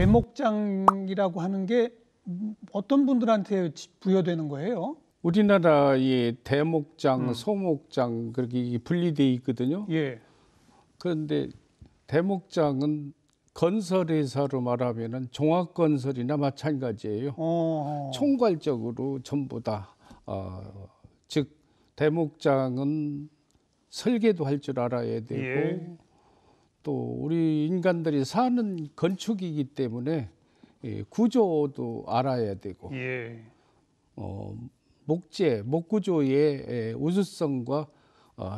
대목장이라고 하는 게 어떤 분들한테 부여되는 거예요? 우리나라의 대목장, 소목장 그렇게 분리되어 있거든요. 예. 그런데 대목장은 건설회사로 말하면은 종합건설이나 마찬가지예요. 총괄적으로 전부 다 즉 대목장은 설계도 할 줄 알아야 되고 예. 또 우리 인간들이 사는 건축이기 때문에 구조도 알아야 되고 예. 목구조의 우수성과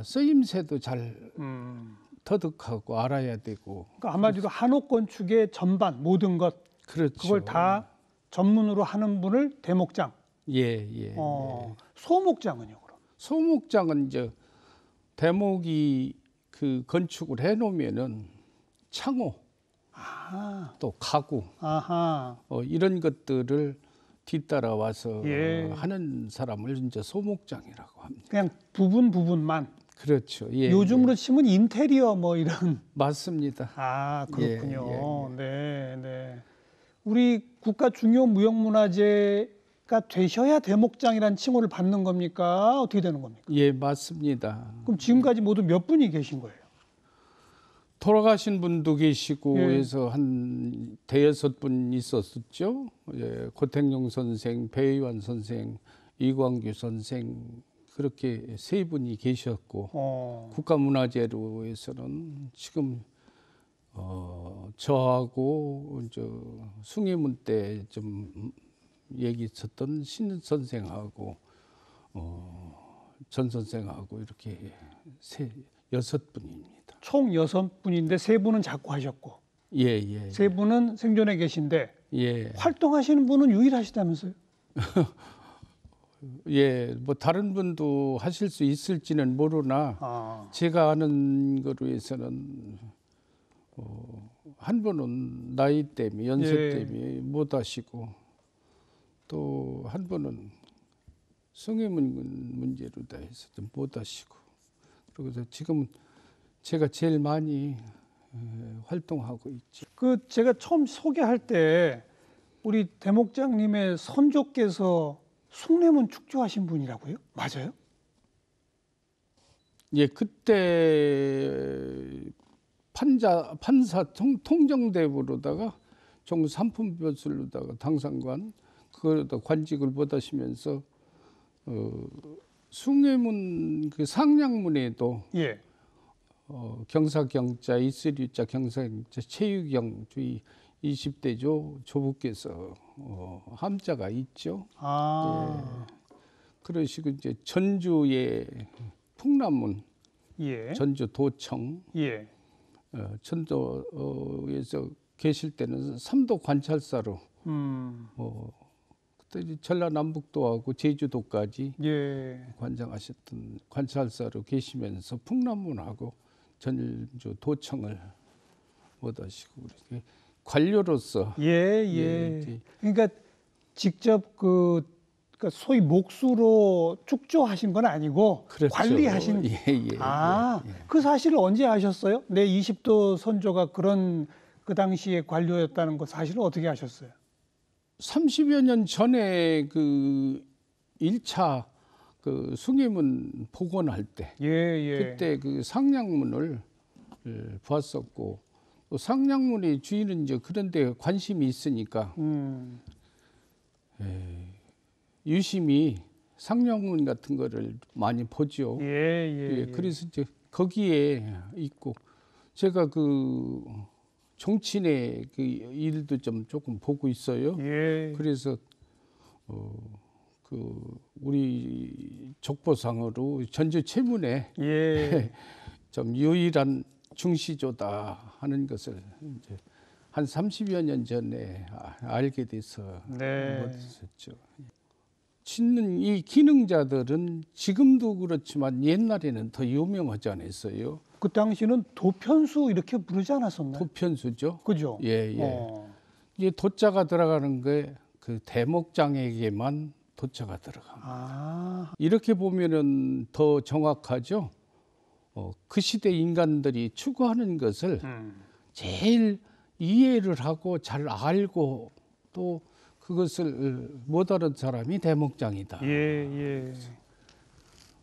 쓰임새도 잘 터득하고 알아야 되고. 그러니까 한마디로 한옥 건축의 전반 모든 것 그렇죠. 그걸 다 전문으로 하는 분을 대목장. 예. 소목장은요, 그럼? 소목장은 이제 대목이 그 건축을 해놓으면은 창호, 또 가구, 이런 것들을 뒤따라와서 하는 사람을 이제 소목장이라고 합니다. 그냥 부분만. 그렇죠. 예, 요즘으로 치면 인테리어 뭐 이런. 맞습니다. 그렇군요. 네. 우리 국가 중요 무형문화재가 되셔야 대목장이라는 칭호를 받는 겁니까? 어떻게 되는 겁니까? 예, 맞습니다. 그럼 지금까지 모두 몇 분이 계신 거예요? 돌아가신 분도 계시고 해서 한 대여섯 분 있었었죠. 예, 고택용 선생, 배의완 선생, 이광규 선생 그렇게 세 분이 계셨고 국가문화재로 해서는 지금 저하고 숭례문 때 좀 얘기 있었던 신 선생하고 전 선생하고 이렇게 여섯 분입니다. 총 6분인데 3분은 자꾸 하셨고 예. 3분은 생존에 계신데 예. 활동하시는 분은 유일하시다면서요? 예, 뭐 다른 분도 하실 수 있을지는 모르나 제가 아는 거로 해서는 한 분은 나이 때문에 연세 때문에 못 하시고 또 한 분은 숭례문 문제로 다 해서 좀 못 하시고 그래서 지금 제가 제일 많이 활동하고 있죠. 제가 처음 소개할 때 우리 대목장님의 선조께서 숭례문 축조하신 분이라고요? 맞아요? 예, 그때 판사 통정대부로다가 정부 삼품벼슬로다가 당상관 그러다 관직을 받으시면서 숭례문 그 상량문에도 경사경자, 이슬유자, 경사경자, 최유경 주의 20대조 조부께서 함자가 있죠. 그러시고 이제 전주의 풍남문, 전주 도청, 천도에서 계실 때는 삼도 관찰사로 그때 전라남북도하고 제주도까지 관장하셨던 관찰사로 계시면서 풍남문하고 전주 도청을 못하시고 관료로서 그러니까 직접 그러니까 소위 목수로 축조하신 건 아니고 관리하신. 그 사실을 언제 아셨어요? 내 20도 선조가 그런 그 당시에 관료였다는 거 사실을 어떻게 아셨어요? 30여 년 전에 그 1차 그 숭례문 복원할 때 그때 그 상량문을 보았었고 또 상량문의 주인은 이제 그런 데 관심이 있으니까 유심히 상량문 같은 거를 많이 보죠. 그래서 이제 거기에 있고 제가 그 종친의 그 일도 좀 조금 보고 있어요. 그래서 그 우리 족보상으로 전주 채문에 좀 유일한 중시조다 하는 것을 이제 한 30여 년 전에 알게 돼서 못했었죠. 짓는 이 기능자들은 지금도 그렇지만 옛날에는 더 유명하지 않았어요. 그 당시는 도편수 이렇게 부르지 않았었나요? 도편수죠. 그죠? 이게 도자가 들어가는 게 그 대목장에게만 도자가 들어갑니다. 이렇게 보면은 더 정확하죠. 그 시대 인간들이 추구하는 것을 제일 이해를 하고 잘 알고 또 그것을 못 알은 사람이 대목장이다. 예.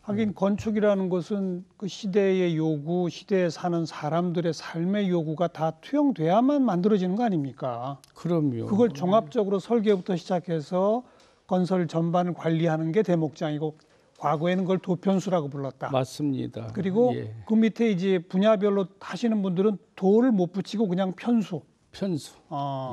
하긴 건축이라는 것은 그 시대의 요구, 시대에 사는 사람들의 삶의 요구가 다 투영돼야만 만들어지는 거 아닙니까? 그럼요. 그걸 종합적으로 설계부터 시작해서 건설 전반을 관리하는 게 대목장이고, 과거에는 그걸 도편수라고 불렀다. 맞습니다. 그리고 예. 그 밑에 이제 분야별로 하시는 분들은 도를 못 붙이고 그냥 편수. 편수.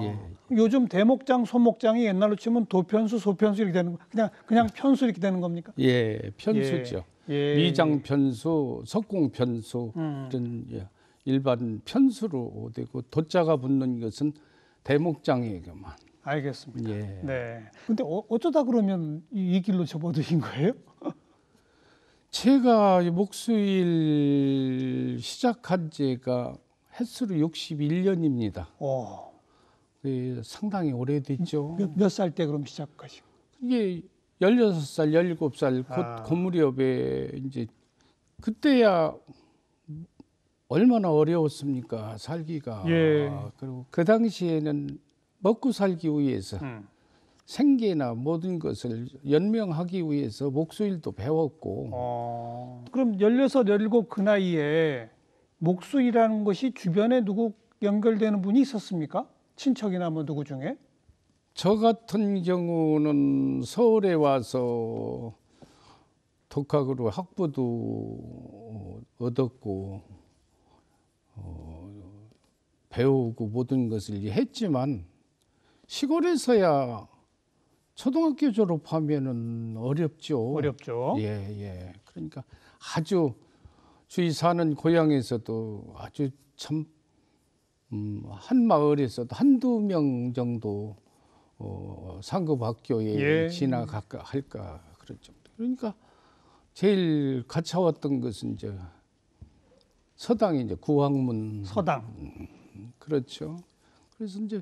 예. 요즘 대목장, 소목장이 옛날로 치면 도편수, 소편수 이렇게 되는 거, 그냥 편수 이렇게 되는 겁니까? 예, 편수죠. 미장 편수, 석공 편수 이런 일반 편수로 되고 도자가 붙는 것은 대목장에게만. 알겠습니다. 예. 네. 근데 어쩌다 그러면 이 길로 접어드신 거예요? 제가 목수일 시작한 지가 햇수로 61년입니다. 상당히 오래됐죠. 몇 살 때 그럼 시작하시고? 이게 16살, 17살 곧 고무렵에 이제 그때야 얼마나 어려웠습니까? 살기가. 그리고 그 당시에는 먹고 살기 위해서 생계나 모든 것을 연명하기 위해서 목수일도 배웠고. 그럼 16, 17 그 나이에 목수이라는 것이 주변에 누구 연결되는 분이 있었습니까? 친척이나 뭐 누구 중에? 저 같은 경우는 서울에 와서 독학으로 학부도 얻었고 배우고 모든 것을 했지만 시골에서야 초등학교 졸업하면은 어렵죠. 어렵죠. 예. 그러니까 아주 주위 사는 고향에서도 아주 참 한 마을에서도 한두 명 정도 상급 학교에 진학할까 할까 그런 정도. 그러니까 제일 가차웠던 것은 이제 서당이 이제 구학문. 서당. 그렇죠. 그래서 이제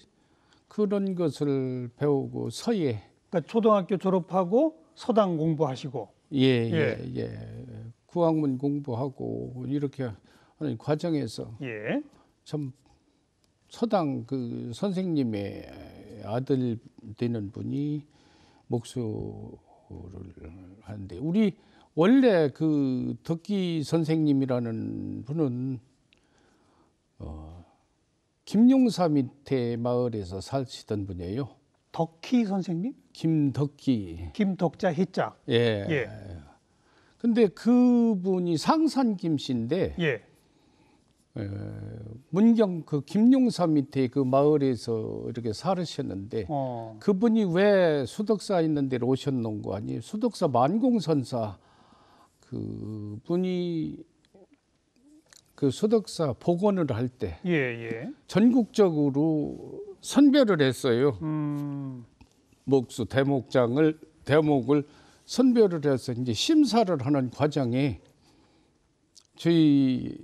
그런 것을 배우고 서예. 그러니까 초등학교 졸업하고 서당 공부하시고. 예. 구학문 공부하고 이렇게 하는 과정에서 참 서당 그 선생님의 아들 되는 분이 목수를 하는데 우리 원래 그 덕기 선생님이라는 분은 김용사 밑에 마을에서 사시던 분이에요. 덕희 선생님? 김덕기. 김덕자 희자. 예. 근데 그분이 상산 김씨인데 문경 그 김용사 밑에 그 마을에서 이렇게 살으셨는데 그분이 왜 수덕사 있는 데로 오셨는 거 아니에요? 수덕사 만공선사 그 분이 그 수덕사 복원을 할 때 전국적으로 선별을 했어요. 목수 대목을 선별을 해서 이제 심사를 하는 과정에 저희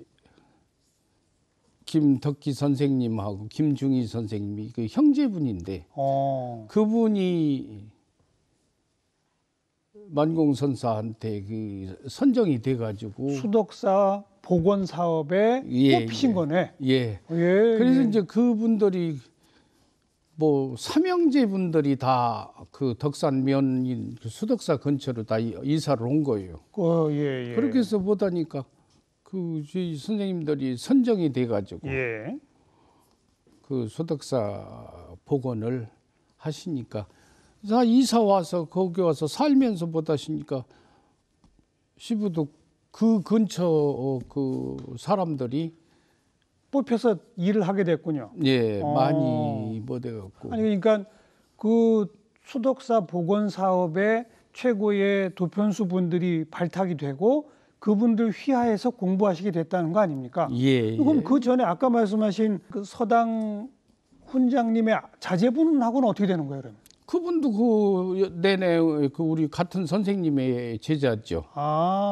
김덕기 선생님하고 김중희 선생님이 그 형제분인데 그분이 만공선사한테 그 선정이 돼가지고 수덕사 복원 사업에 뽑히신 거네. 그래서 이제 그분들이 뭐 삼형제 분들이 다 그 덕산 면인 그 수덕사 근처로 다 이사를 온 거예요. 그렇게 해서 보다니까 그 저희 선생님들이 선정이 돼가지고 그 수덕사 복원을 하시니까 다 이사 와서 거기 와서 살면서 보다시니까 시부도 그 근처 그 사람들이 뽑혀서 일을 하게 됐군요. 많이 못해갖고. 아니 그러니까 그 수덕사 복원 사업에 최고의 도편수 분들이 발탁이 되고 그분들 휘하에서 공부하시게 됐다는 거 아닙니까? 그럼 그 전에 아까 말씀하신 그 서당 훈장님의 자제분하고는 어떻게 되는 거예요, 그러면? 그분도 그 내내 그 우리 같은 선생님의 제자죠.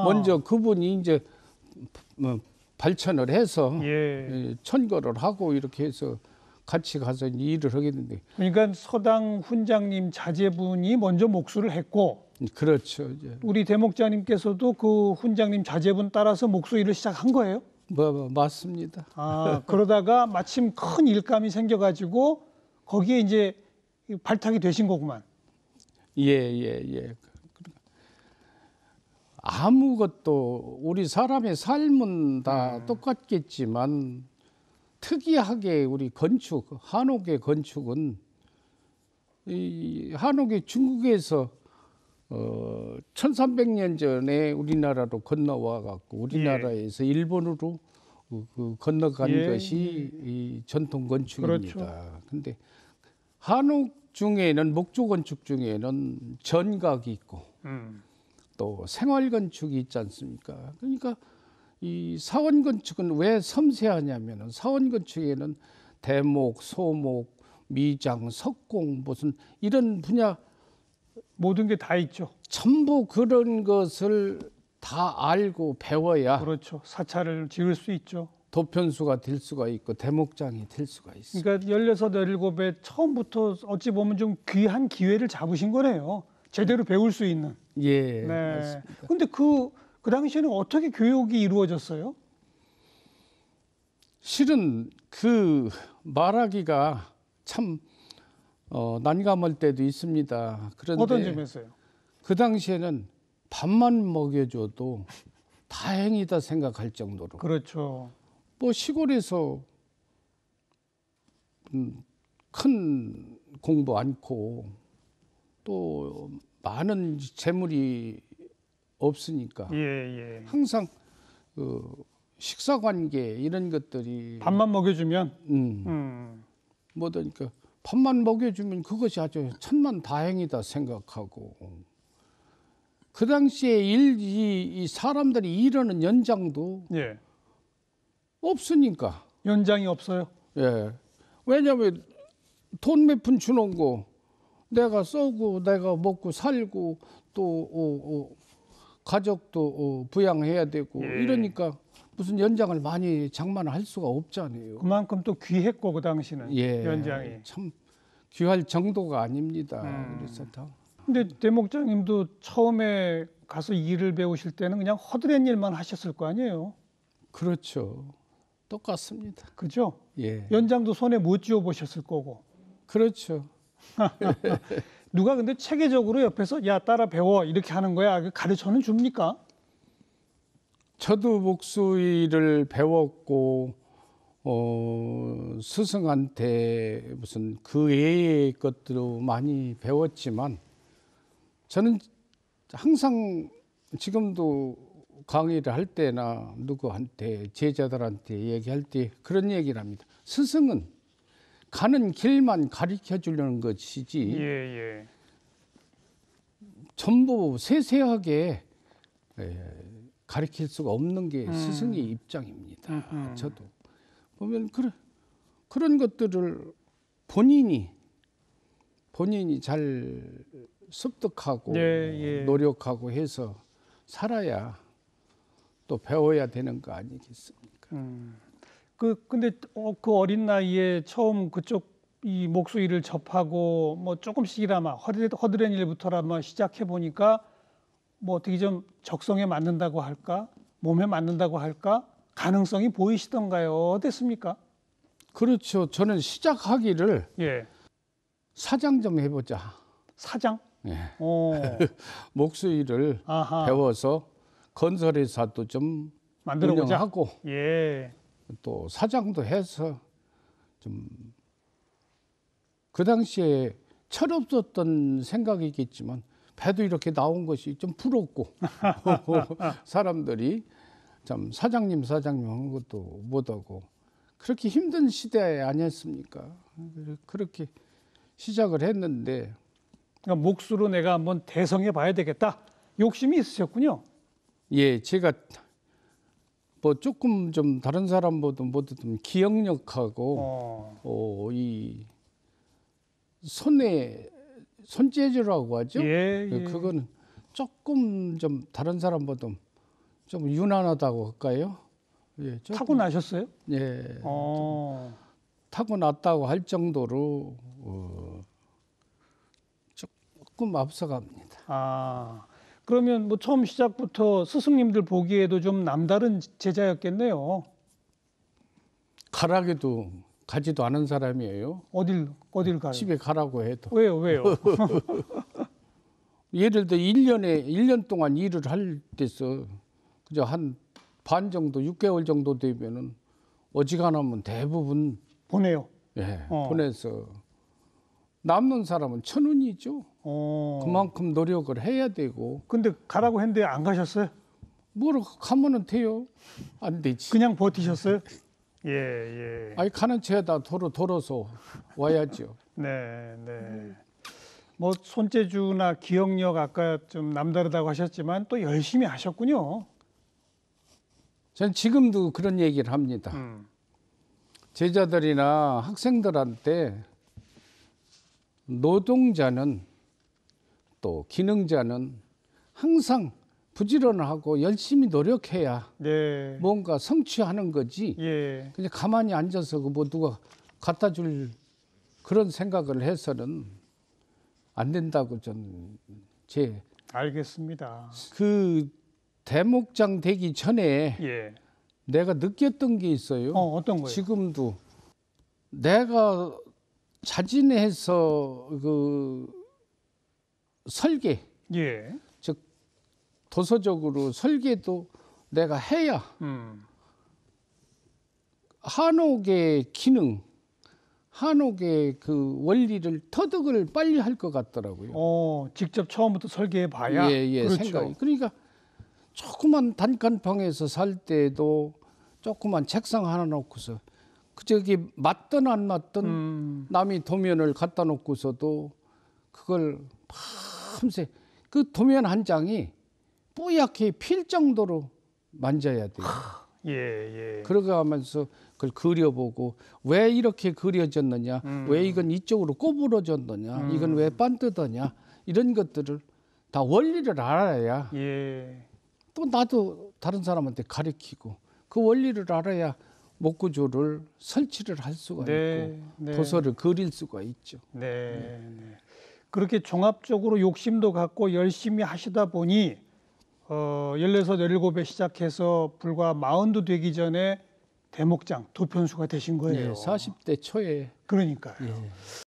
먼저 그분이 이제 발천을 해서 천거를 하고 이렇게 해서 같이 가서 일을 하게 됐는데. 그러니까 서당 훈장님 자제분이 먼저 목수를 했고. 그렇죠. 우리 대목장님께서도 그 훈장님 자제분 따라서 목수 일을 시작한 거예요? 맞습니다. 그러다가 마침 큰 일감이 생겨가지고 거기에 이제 발탁이 되신 거구만. 예. 아무것도 우리 사람의 삶은 다 똑같겠지만 특이하게 우리 건축, 한옥의 건축은 이 한옥이 중국에서 1300년 전에 우리나라로 건너와 갖고 우리나라에서 일본으로 건너간 것이 이 전통 건축입니다. 그런데 한옥 중에는 목조 건축 중에는 전각이 있고 또 생활 건축이 있지 않습니까? 그러니까 이 사원 건축은 왜 섬세하냐면은 사원 건축에는 대목, 소목, 미장, 석공 무슨 이런 분야 모든 게 다 있죠. 전부 그런 것을 다 알고 배워야 그렇죠. 사찰을 지을 수 있죠. 도편수가 될 수가 있고 대목장이 될 수가 있어요. 그러니까 16, 17에 처음부터 어찌 보면 좀 귀한 기회를 잡으신 거네요. 제대로 배울 수 있는. 예, 맞습니다. 근데 그 당시에는 어떻게 교육이 이루어졌어요? 실은 그 말하기가 참 난감할 때도 있습니다. 그런데 어떤 점에서요? 그 당시에는 밥만 먹여줘도 다행이다 생각할 정도로. 그렇죠. 뭐 시골에서 큰 공부 않고 또 많은 재물이 없으니까 항상 식사 관계 이런 것들이 밥만 먹여주면 뭐더니까 밥만 먹여주면 그것이 아주 천만 다행이다 생각하고 그 당시에 이 사람들이 일하는 연장도 없으니까 연장이 없어요. 왜냐하면 돈 몇 푼 주는 거 내가 써고 내가 먹고 살고 또 가족도 부양해야 되고 이러니까 무슨 연장을 많이 장만할 수가 없잖아요. 그만큼 또 귀했고 그 당시는 연장이 참 귀할 정도가 아닙니다. 그래서 다. 근데 대목장님도 처음에 가서 일을 배우실 때는 그냥 허드렛 일만 하셨을 거 아니에요? 그렇죠. 똑같습니다. 그죠? 예. 연장도 손에 못 쥐어 보셨을 거고. 그렇죠. 누가 근데 체계적으로 옆에서 야 따라 배워 이렇게 하는 거야 가르쳐는 줍니까? 저도 목수일을 배웠고 스승한테 무슨 그 외의 것들도 많이 배웠지만 저는 항상 지금도 강의를 할 때나 누구한테 제자들한테 얘기할 때 그런 얘기를 합니다. 스승은 가는 길만 가르쳐 주려는 것이지 전부 세세하게 가르칠 수가 없는 게 스승의 입장입니다. 저도 보면 그런 것들을 본인이 잘 습득하고 노력하고 해서 살아야 또 배워야 되는 거 아니겠습니까? 근데 그 어린 나이에 처음 그쪽 이 목수 일을 접하고 뭐 조금씩이나마 허드렛 일부터라마 시작해 보니까 뭐 어떻게 좀 적성에 맞는다고 할까, 몸에 맞는다고 할까, 가능성이 보이시던가요? 어땠습니까? 그렇죠. 저는 시작하기를 사장 좀 해보자. 사장? 목수 일을 배워서 건설회사도 좀 만들어보자. 운영하고 또 사장도 해서 좀 그 당시에 철없었던 생각이겠지만 배도 이렇게 나온 것이 좀 부럽고 사람들이 참 사장님 하는 것도 못하고 그렇게 힘든 시대 아니었습니까? 그렇게 시작을 했는데 그러니까 목수로 내가 한번 대성해 봐야 되겠다. 욕심이 있으셨군요. 예, 제가 뭐 조금 좀 다른 사람보다 좀 기억력하고 이 손재주라고 하죠. 그거는 조금 좀 다른 사람보다 좀 유난하다고 할까요? 타고나셨어요? 타고났다고 할 정도로 조금 앞서갑니다. 그러면 뭐 처음 시작부터 스승님들 보기에도 좀 남다른 제자였겠네요. 가라게도 가지도 않은 사람이에요. 어딜 가요? 집에 가라고 해도. 왜요? 예를 들어 1년 동안 일을 할 때서 그저 한 반 정도 6개월 정도 되면은 어지간하면 대부분 보내요. 예, 보내서 남는 사람은 1,000원이죠. 그만큼 노력을 해야 되고. 근데 가라고 했는데 안 가셨어요? 뭐로 가면은 돼요? 안 되지. 그냥 버티셨어요? 예. 아니 가는 채에다 돌아서 와야죠. 네. 뭐 손재주나 기억력 아까 좀 남다르다고 하셨지만 또 열심히 하셨군요. 전 지금도 그런 얘기를 합니다. 제자들이나 학생들한테 노동자는 또 기능자는 항상 부지런하고 열심히 노력해야 네. 뭔가 성취하는 거지. 예. 그냥 가만히 앉아서 뭐 누가 갖다 줄 그런 생각을 해서는 안 된다고 저는 알겠습니다. 그 대목장 되기 전에 예. 내가 느꼈던 게 있어요. 어떤 거예요? 지금도 내가 자진해서 그 설계, 예. 즉 도서적으로 설계도 내가 해야 한옥의 기능, 한옥의 그 원리를 터득을 빨리 할 것 같더라고요. 직접 처음부터 설계해 봐야. 예, 그렇죠. 생각이. 그러니까 조그만 단칸방에서 살 때도 조그만 책상 하나 놓고서 그 저기 맞든 안 맞든 남이 도면을 갖다 놓고서도 그걸 밤새 그 도면 한 장이 뽀얗게 필 정도로 만져야 돼요. 예. 그러고 하면서 그걸 그려보고 왜 이렇게 그려졌느냐, 왜 이건 이쪽으로 꼬부러졌느냐, 이건 왜 반듯하냐 이런 것들을 다 원리를 알아야 예. 또 나도 다른 사람한테 가르치고 그 원리를 알아야 목구조를 설치를 할 수가 있고 도서를 그릴 수가 있죠. 네. 그렇게 종합적으로 욕심도 갖고 열심히 하시다 보니 16, 17에 시작해서 불과 40도 되기 전에 대목장 두 편수가 되신 거예요. 예, 40대 초에. 그러니까요. 예.